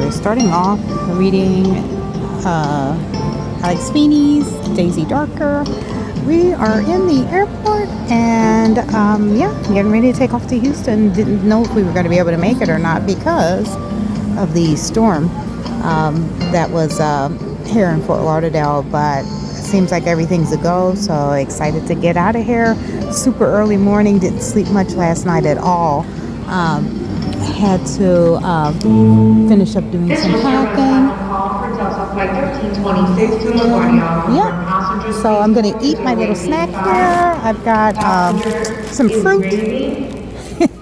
we're starting off reading Alex Feeney's Daisy Darker. We are in the airport and yeah, getting ready to take off to Houston. Didn't know if we were going to be able to make it or not because of the storm that was here in Fort Lauderdale, but it seems like everything's a go, so excited to get out of here. Super early morning, didn't sleep much last night at all. Had to finish up doing some packing. Yeah, so I'm going to eat my little snack here. I've got some fruit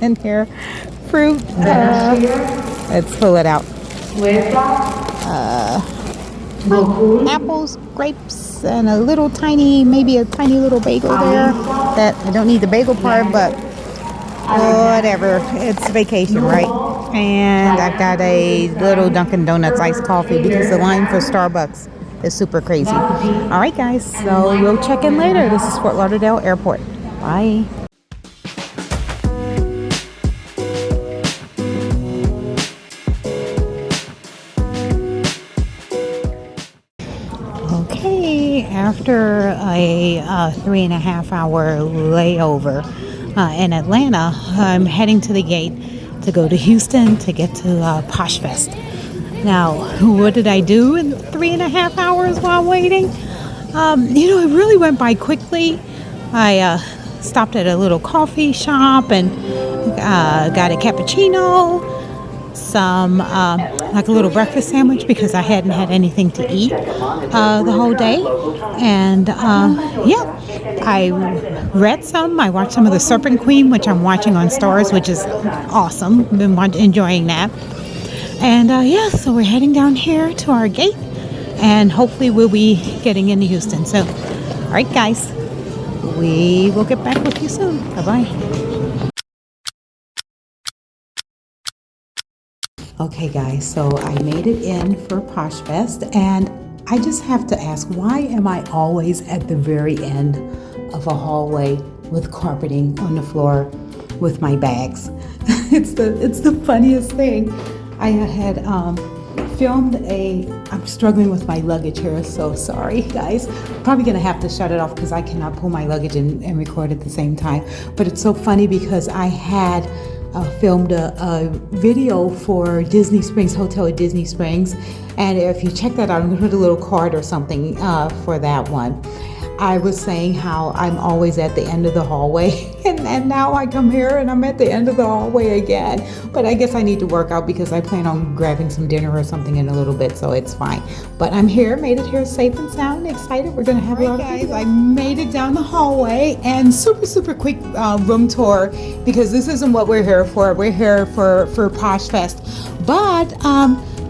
in here. Fruit. Let's pull it out. Apples, grapes, and a little tiny, maybe a tiny little bagel there. That I don't need the bagel part, but whatever. It's vacation, right? And I've got a little Dunkin' Donuts iced coffee because the line for Starbucks is super crazy. All right, guys. So we'll check in later. This is Fort Lauderdale Airport. Bye. After a 3.5 hour layover in Atlanta, I'm heading to the gate to go to Houston to get to PoshFest. Now, what did I do in 3.5 hours while waiting? It really went by quickly. I stopped at a little coffee shop and got a cappuccino, some like a little breakfast sandwich because I hadn't had anything to eat the whole day, and yeah, I read some. I watched some of the Serpent Queen, which I'm watching on Stars, which is awesome. Been enjoying that, and yeah, so we're heading down here to our gate, and hopefully we'll be getting into Houston. So, all right, guys, we will get back with you soon. Bye bye. Okay guys, so I made it in for PoshFest, and I just have to ask, why am I always at the very end of a hallway with carpeting on the floor with my bags? It's the funniest thing. I had filmed I'm struggling with my luggage here, so sorry guys. Probably gonna have to shut it off because I cannot pull my luggage and record at the same time. But it's so funny because I had filmed a video for Disney Springs, Hotel at Disney Springs, and if you check that out, I'm going to put a little card or something for that one. I was saying how I'm always at the end of the hallway, and now I come here and I'm at the end of the hallway again. But I guess I need to work out because I plan on grabbing some dinner or something in a little bit, so it's fine. But I'm here, made it here safe and sound, excited. We're going to have a lot of guys. I made it down the hallway, and super quick room tour because this isn't what we're here for. We're here for PoshFest. But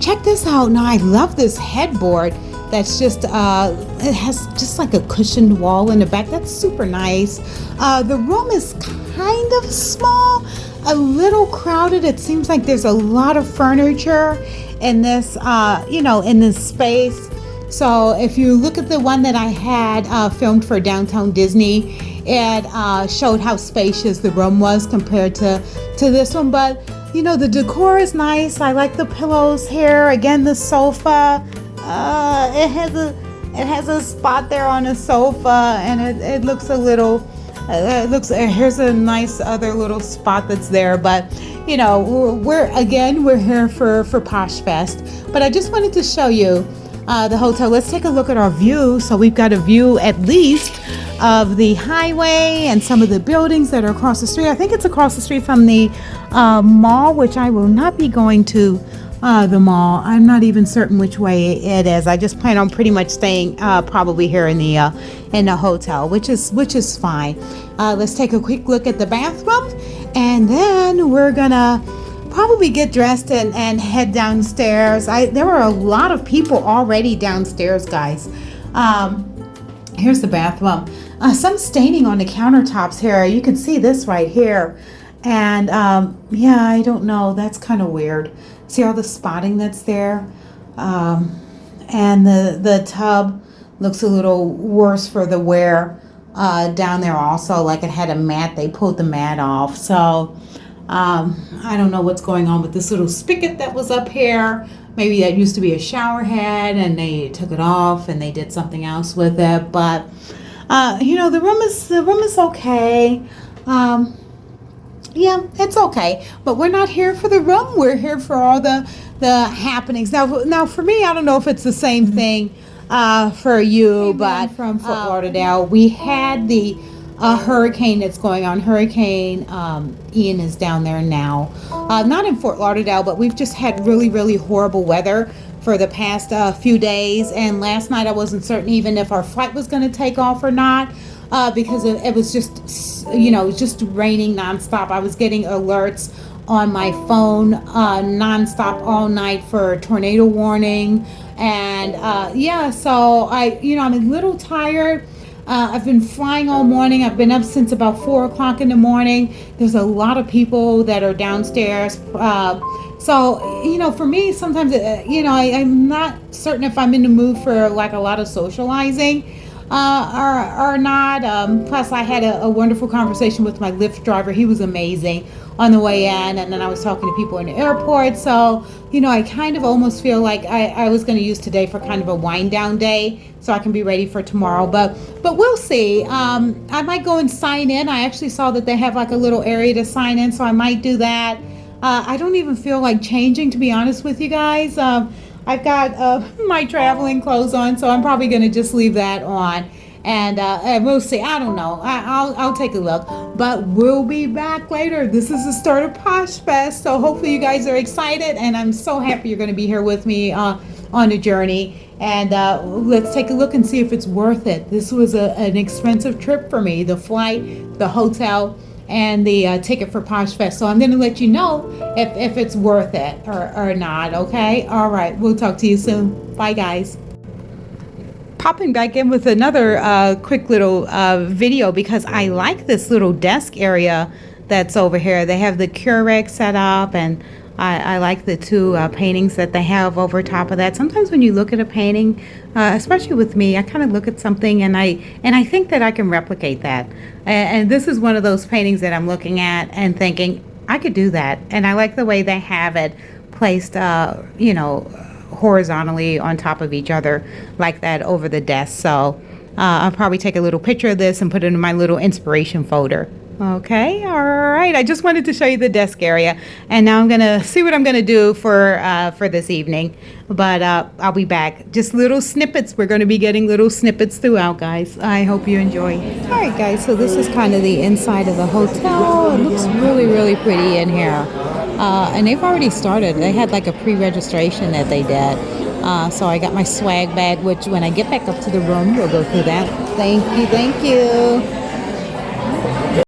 check this out. Now, I love this headboard. That's just, it has just like a cushioned wall in the back. That's super nice. The room is kind of small, a little crowded. It seems like there's a lot of furniture in this, in this space. So if you look at the one that I had filmed for Downtown Disney, it showed how spacious the room was compared to this one. But, the decor is nice. I like the pillows here. Again, the sofa. It has a spot there on the sofa, and it looks a little. Here's a nice other little spot that's there, but we're here for PoshFest. But I just wanted to show you the hotel. Let's take a look at our view. So we've got a view at least of the highway and some of the buildings that are across the street. I think it's across the street from the mall, which I will not be going to. The mall. I'm not even certain which way it is. I just plan on pretty much staying probably here in the hotel, which is fine. Let's take a quick look at the bathroom, and then we're gonna probably get dressed and head downstairs. There were a lot of people already downstairs, guys. Here's the bathroom. Some staining on the countertops here. You can see this right here, and yeah, I don't know. That's kind of weird. See all the spotting that's there? And the tub looks a little worse for the wear down there also. Like it had a mat. They pulled the mat off. So I don't know what's going on with this little spigot that was up here. Maybe that used to be a shower head and they took it off and they did something else with it. But you know, the room is okay. Yeah, it's okay. But we're not here for the room. We're here for all the happenings. Now for me, I don't know if it's the same thing for you, but from Fort Lauderdale, we had the hurricane that's going on. Hurricane Ian is down there now. Not in Fort Lauderdale, but we've just had really, really horrible weather for the past few days. And last night I wasn't certain even if our flight was going to take off or not, because it was just, you know, it was just raining nonstop. I was getting alerts on my phone nonstop all night for a tornado warning. And yeah, so I'm a little tired. I've been flying all morning. I've been up since about 4 o'clock in the morning. There's a lot of people that are downstairs. So, you know, for me, sometimes, you know, I'm not certain if I'm in the mood for like a lot of socializing or not. Plus, I had a wonderful conversation with my Lyft driver. He was amazing on the way in. And then I was talking to people in the airport. So, you know, I kind of almost feel like I was going to use today for kind of a wind down day so I can be ready for tomorrow. But we'll see. I might go and sign in. I actually saw that they have like a little area to sign in, so I might do that. I don't even feel like changing, to be honest with you guys. I've got my traveling clothes on, so I'm probably going to just leave that on. And we'll see. I don't know. I'll take a look. But we'll be back later. This is the start of PoshFest, so hopefully you guys are excited. And I'm so happy you're going to be here with me on the journey. And let's take a look and see if it's worth it. This was an expensive trip for me. The flight, the hotel, and the ticket for PoshFest. So I'm going to let you know if it's worth it or not, okay? All right, we'll talk to you soon. Bye, guys. Popping back in with another quick little video because I like this little desk area that's over here. They have the Keurig set up, and I like the two paintings that they have over top of that. Sometimes when you look at a painting, especially with me, I kind of look at something and I think that I can replicate that. And this is one of those paintings that I'm looking at and thinking, I could do that. And I like the way they have it placed, you know, horizontally on top of each other like that over the desk. So I'll probably take a little picture of this and put it in my little inspiration folder. Okay, all right. I just wanted to show you the desk area, and now I'm gonna see what I'm gonna do for this evening. But I'll be back. Just little snippets. We're gonna be getting little snippets throughout, guys. I hope you enjoy. All right, guys. So this is kind of the inside of the hotel. It looks really, really pretty in here. And they've already started. They had like a pre-registration that they did. So I got my swag bag, which when I get back up to the room, we'll go through that. Thank you, thank you.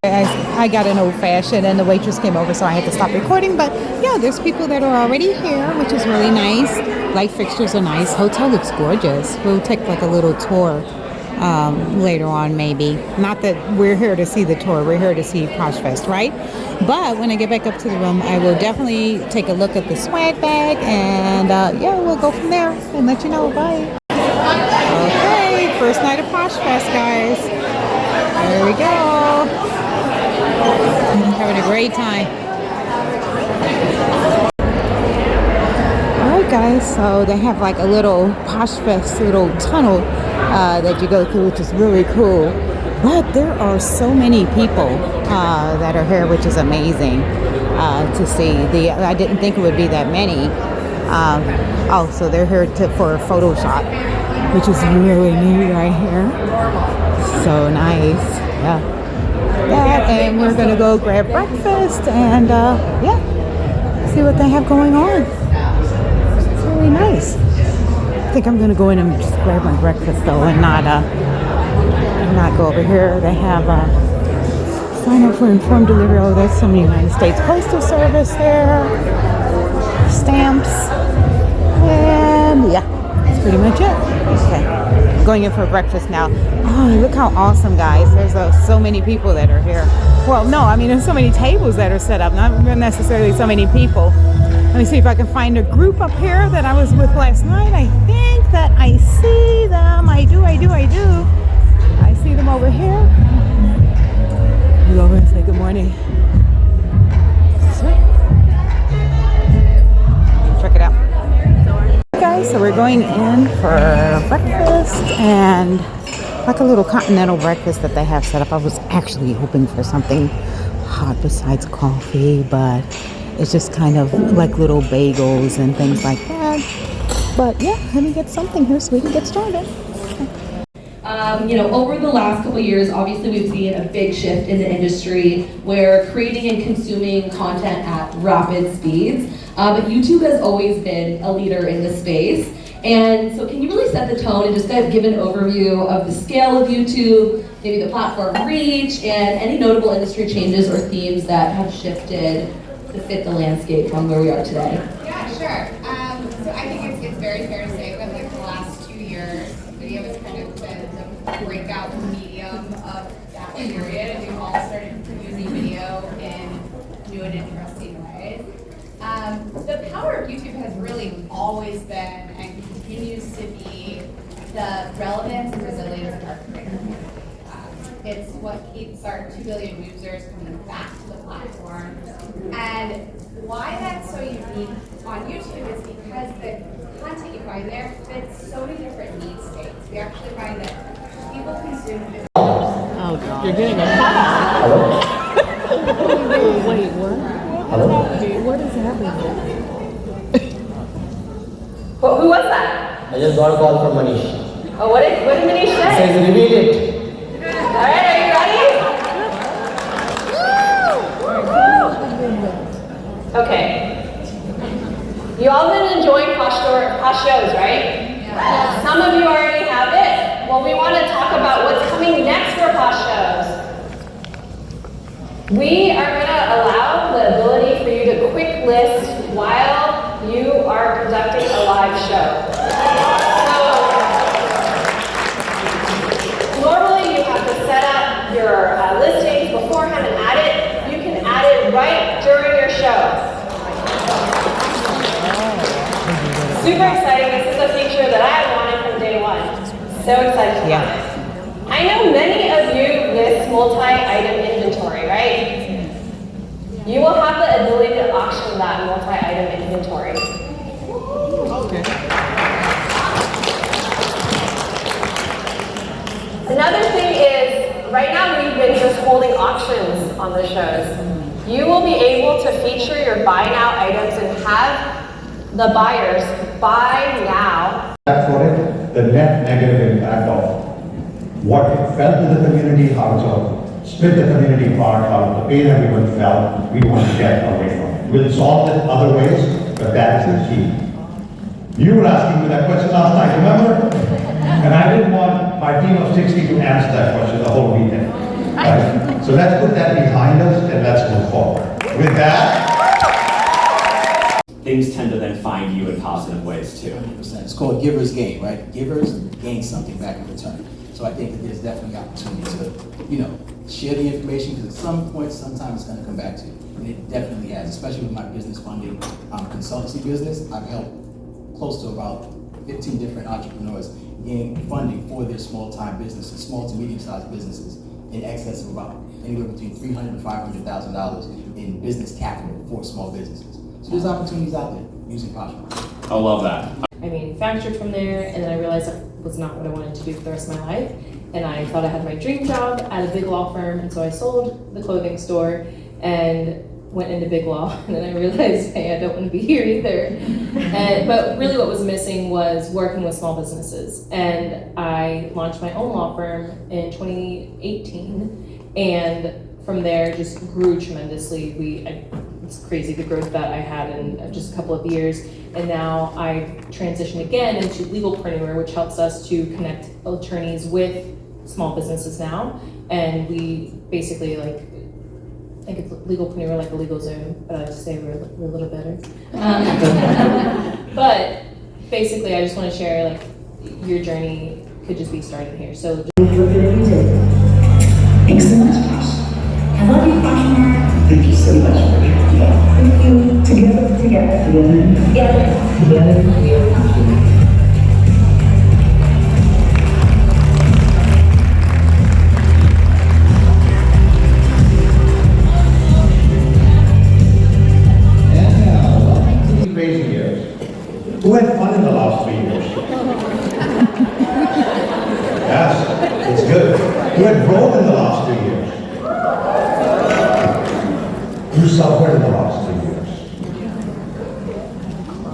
I got an old-fashioned and the waitress came over, so I had to stop recording. But yeah, there's people that are already here, which is really nice. Light fixtures are nice. Hotel looks gorgeous. We'll take like a little tour later on, maybe. Not that we're here to see the tour. We're here to see PoshFest, right? But when I get back up to the room, I will definitely take a look at the swag bag, and yeah, we'll go from there and let you know. Bye. Okay, first night of PoshFest, guys. There we go. Having a great time. Alright, guys, so they have like a little PoshFest little tunnel that you go through, which is really cool. But there are so many people that are here, which is amazing to see. I didn't think it would be that many. Oh, so they're here for a photo shot, which is really neat right here. So nice. Yeah. That, and we're gonna go grab breakfast and yeah, see what they have going on. It's really nice. I think I'm gonna go in and just grab my breakfast though, and not go over here. They have sign up for informed delivery. Oh, that's some United States Postal Service there. Stamps, and yeah, that's pretty much it. Okay, going in for breakfast now. Oh, look how awesome, guys. There's so many people that are here. Well, no, I mean, there's so many tables that are set up, not necessarily so many people. Let me see if I can find a group up here that I was with last night. I think that I see them. I do. I see them over here. I'll go over and say good morning. going in for breakfast and like a little continental breakfast that they have set up. I was actually hoping for something hot besides coffee, but it's just kind of like little bagels and things like that. But yeah, let me get something here so we can get started. Over the last couple of years, obviously we've seen a big shift in the industry where creating and consuming content at rapid speeds. But YouTube has always been a leader in the space. And so can you really set the tone and just kind of give an overview of the scale of YouTube, maybe the platform reach, and any notable industry changes or themes that have shifted to fit the landscape from where we are today? Yeah, sure. So I think it's very fair to say that like the last 2 years, video has kind of been the breakout medium of that period, and we've all started using video in new and interesting ways. The power of YouTube has really always been and continues to be the relevance and resilience of our creators. It's what keeps our 2 billion users coming back to the platform. And why that's so unique on YouTube is because the content you find there fits so many different need states. We actually find that people consume. Oh God. You're getting a call. Hello? Wait, what? Hello? What is happening? Well, who was that? I just got a call from Manish. Oh, what did Manish He say? says reveal it. All right, are you ready? Okay. You all been enjoying Posh shows, right? Yeah. Some of you already have it. Well, we want to talk about what's coming next for Posh shows. We are going to allow the ability for you to quick list while you are conducting a live show. So, normally you have to set up your listings beforehand and add it. You can add it right during your show. Super exciting. This is a feature that I have wanted from day one. So excited to have it. I know many of you list multi-item inventory, right? You will have the ability to auction that multi-item inventory. Okay. Another thing is, right now we've been just holding auctions on the shows. You will be able to feature your buy now items and have the buyers buy now. For it, the net negative impact of what it felt to the community, how it sort of split the community apart, how the pain everyone felt, we want to get away from it. We'll solve it other ways, but that is the key. You were asking me that question last night, remember? And I didn't want my team of 60 to answer that question the whole weekend. Right? So let's put that behind us and let's move forward. With that, things tend to then find you in positive ways too. 100%. It's called giver's gain, right? Givers gain something back in return. So I think that there's definitely opportunity to, share the information, because at some point, sometimes it's going to come back to you. And it definitely has, especially with my business funding consultancy business. I've helped close to about 15 different entrepreneurs gain funding for their small-time businesses, small to medium-sized businesses, in excess of about anywhere between $300,000 and $500,000 in business capital for small businesses. So there's opportunities out there using PoshMark. I love that. I manufactured from there, and then I realized that was not what I wanted to do for the rest of my life. And I thought I had my dream job at a big law firm, and so I sold the clothing store and went into big law. And then I realized, hey, I don't want to be here either. But really what was missing was working with small businesses. And I launched my own law firm in 2018, and from there just grew tremendously. It's crazy the growth that I had in just a couple of years. And now I transitioned again into legalpreneur, which helps us to connect attorneys with small businesses now. And we basically I think it's legalpreneur like a legal Zoom, but I like to say we're a little better. But basically I just want to share your journey could just be starting here. So Thanks so much, Posh. I love you, PoshMark. Thank you so much for your help. Thank you. Together. crazy years. Who had fun in the last 3 years? last 3 years? Who suffered in the last 3 years?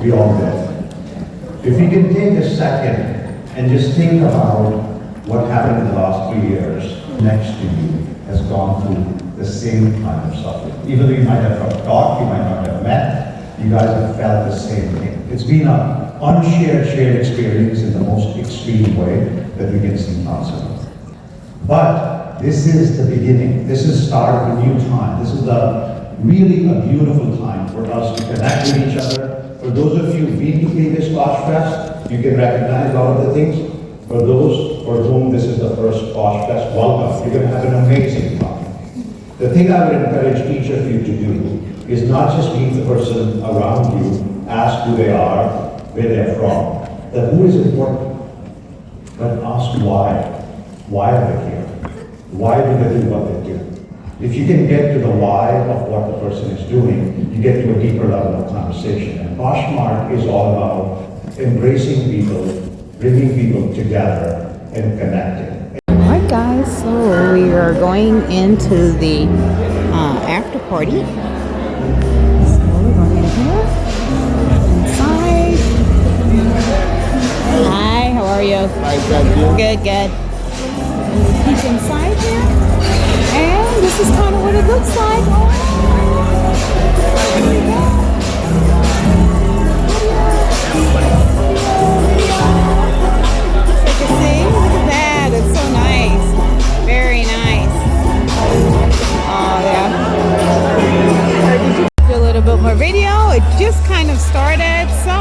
We all did. If we can take a second and just think about what happened in the last 3 years, next to you has gone through the same kind of suffering. Even though you might have talked, you might not have met, you guys have felt the same thing. It's been an shared experience in the most extreme way that we can see possible. But this is the beginning. This is the start of a new time. This is really a beautiful time for us to connect with each other. For those of you who've been to previous PoshFest, you can recognize a lot of the things. For those for whom this is the first PoshFest, welcome. You're going to have an amazing time. The thing I would encourage each of you to do is not just meet the person around you, ask who they are, where they're from, that who is important, but ask why. Why are they here? Why do they do what they do? If you can get to the why of what the person is doing, you get to a deeper level of conversation. And PoshMark is all about embracing people, bringing people together, and connecting. Alright guys, so we are going into the after party. So we're going in here. Inside. Hi, how are you? Hi, thank you. Good, good. Peek inside here. And this is kind of what it looks like. Here we go. Take a see. Look at that. It's so nice. Very nice. Oh, yeah. Did you do a little bit more video? It just kind of started, so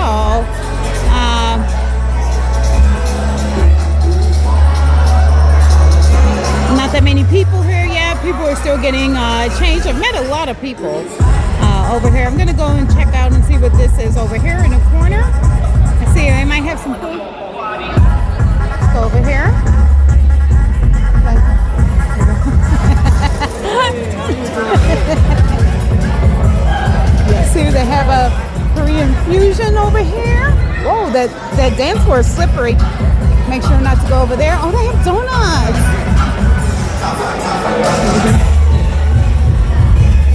not that many people here yet. People are still getting changed. I've met a lot of people over here. I'm gonna go and check out and see what this is over here in the corner. I see they might have some food. Let's go over here. See, they have a Korean fusion over here. Whoa, that dance floor is slippery. Make sure not to go over there. Oh, they have donuts.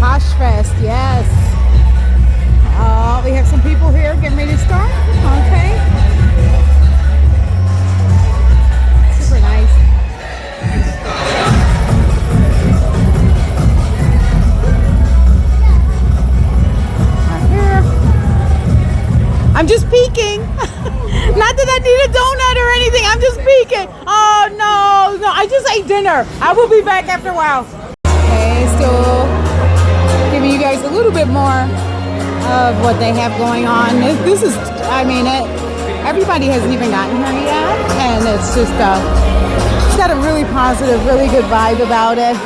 PoshFest, yes. We have some people here getting ready to start. Okay. Super nice. Right here. I'm just peeking. Not that I need a donut or anything. I'm just peeking. Oh, no. I just ate dinner. I will be back after a while. Okay, still giving you guys a little bit more of what they have going on. This is, I mean, everybody hasn't even gotten here yet. And it's just, it's got a really positive, really good vibe about it.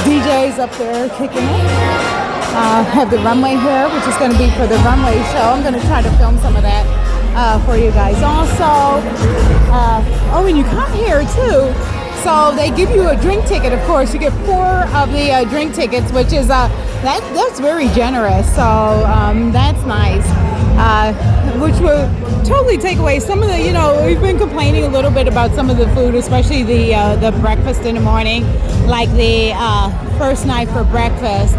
DJs up there kicking it. Have the runway here, which is going to be for the runway show. I'm going to try to film some of that for you guys also. Oh, and you come here too. So they give you a drink ticket, of course. You get 4 of the drink tickets, which is, that's very generous. So that's nice. Which will totally take away some of the, you know, we've been complaining a little bit about some of the food, especially the breakfast in the morning, like the first night for breakfast.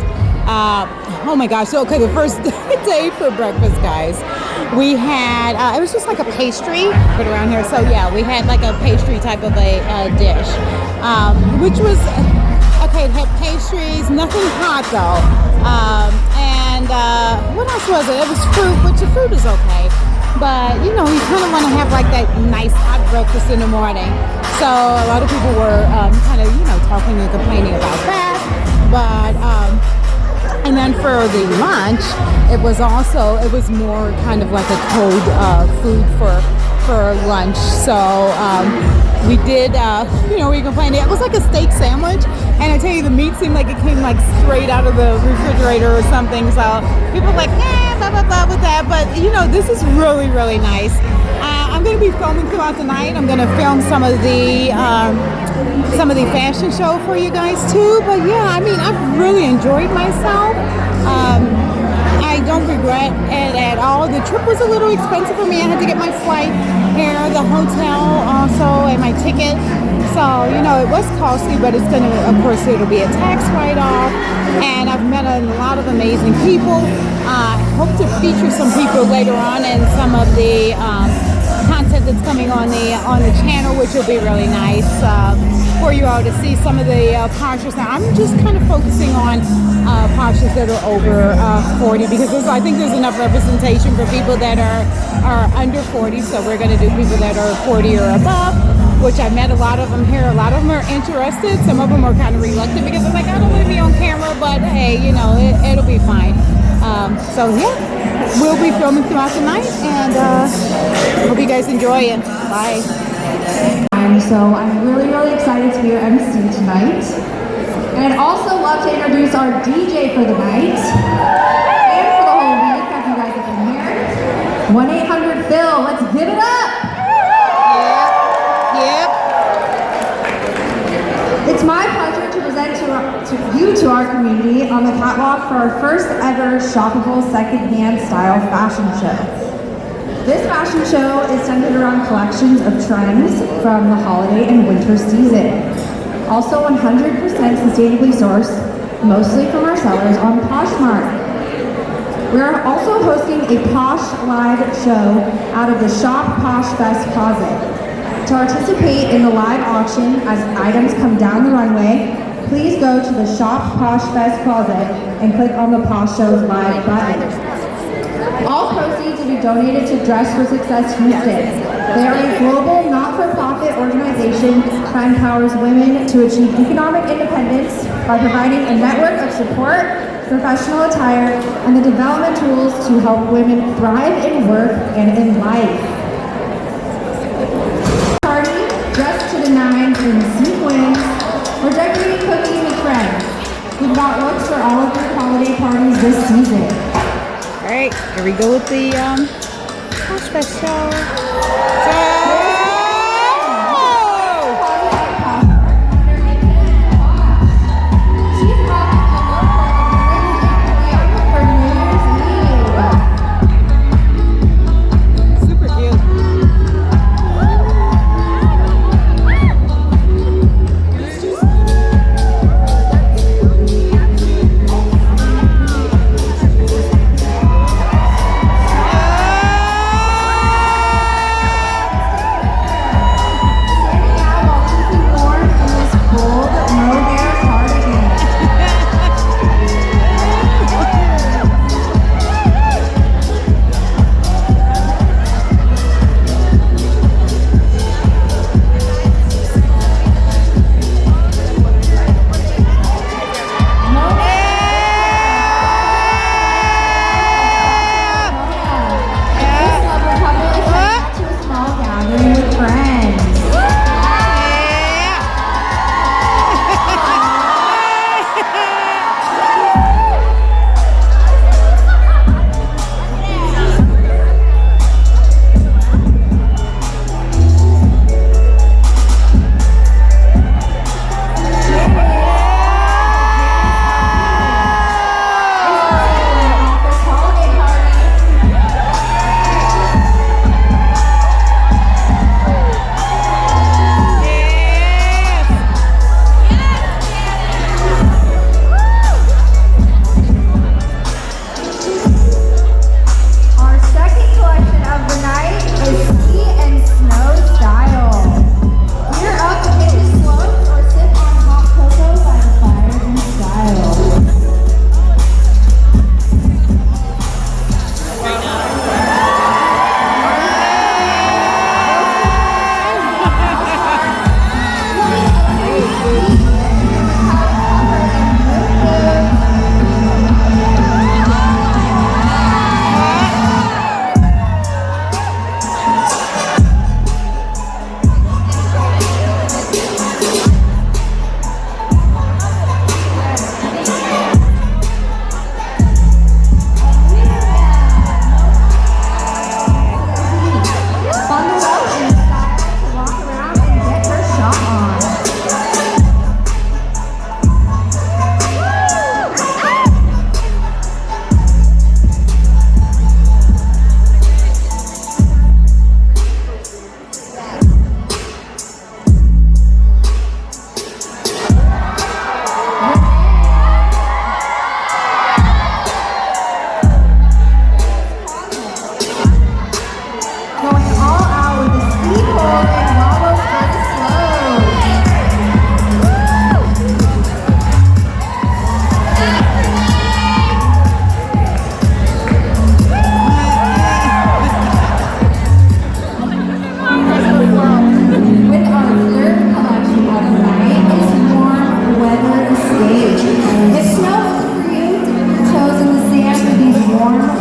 Oh my gosh, so okay, the first day for breakfast, guys, we had, it was just like a pastry, put around here, so yeah, we had like a pastry type of a dish, which was, okay, it had pastries, nothing hot though, and what else was it? It was fruit, which the fruit is okay, but you know, you kind of want to have like that nice hot breakfast in the morning, so a lot of people were kind of, you know, talking and complaining about that, but, and then for the lunch, it was more kind of like a cold food for lunch. So we did, you know, we complained. It was like a steak sandwich, and I tell you, the meat seemed like it came like straight out of the refrigerator or something. So people were like, blah blah blah with that. But you know, this is really, really nice. I'm going to be filming throughout the night. I'm going to film some of the fashion show for you guys too. But yeah, I mean, I've really enjoyed myself. I I don't regret it at all. The trip was a little expensive for me. I had to get my flight here, the hotel also, and my ticket. So, you know, it was costly, but it's going to, of course, it'll be a tax write-off. And I've met a lot of amazing people. I hope to feature some people later on in some of the content that's coming on the channel, which will be really nice for you all to see some of the Poshers. Now, I'm just kind of focusing on Poshers that are over 40 because I think there's enough representation for people that are under 40. So we're going to do people that are 40 or above, which I met a lot of them here. A lot of them are interested. Some of them are kind of reluctant because they're like, I don't want to be on camera, but hey, you know, it'll be fine. So yeah, we'll be filming throughout the night, and hope you guys enjoy it. Bye. So I'm really, really excited to be your MC tonight. And I'd also love to introduce our DJ for the night and for the whole week after you guys have been here. 1-800-PHIL, let's give it up! Yep. It's my pleasure to present to our community on the catwalk for our first ever shoppable secondhand style fashion show. This fashion show is centered around collections of trends from the holiday and winter season. Also 100% sustainably sourced, mostly from our sellers on PoshMark. We are also hosting a Posh live show out of the Shop PoshFest closet. To participate in the live auction as items come down the runway, please go to the Shop PoshFest closet and click on the Posh Show's live button. All proceeds will be donated to Dress for Success Houston. They are a global, not-for-profit organization that empowers women to achieve economic independence by providing a network of support, professional attire, and the development tools to help women thrive in work and in life. Party, dressed to the nines in sequins, or decorating cookies with friends. We've got looks for all of your holiday parties this season. All right, here we go with the PoshFest show.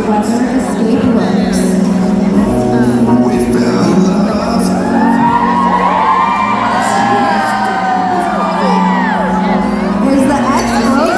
weather escape looks. Here's the X-Flow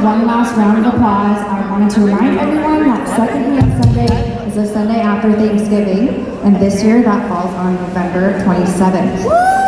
one last round of applause. I wanted to remind everyone that Second Hand Sunday is the Sunday after Thanksgiving, and this year that falls on November 27th.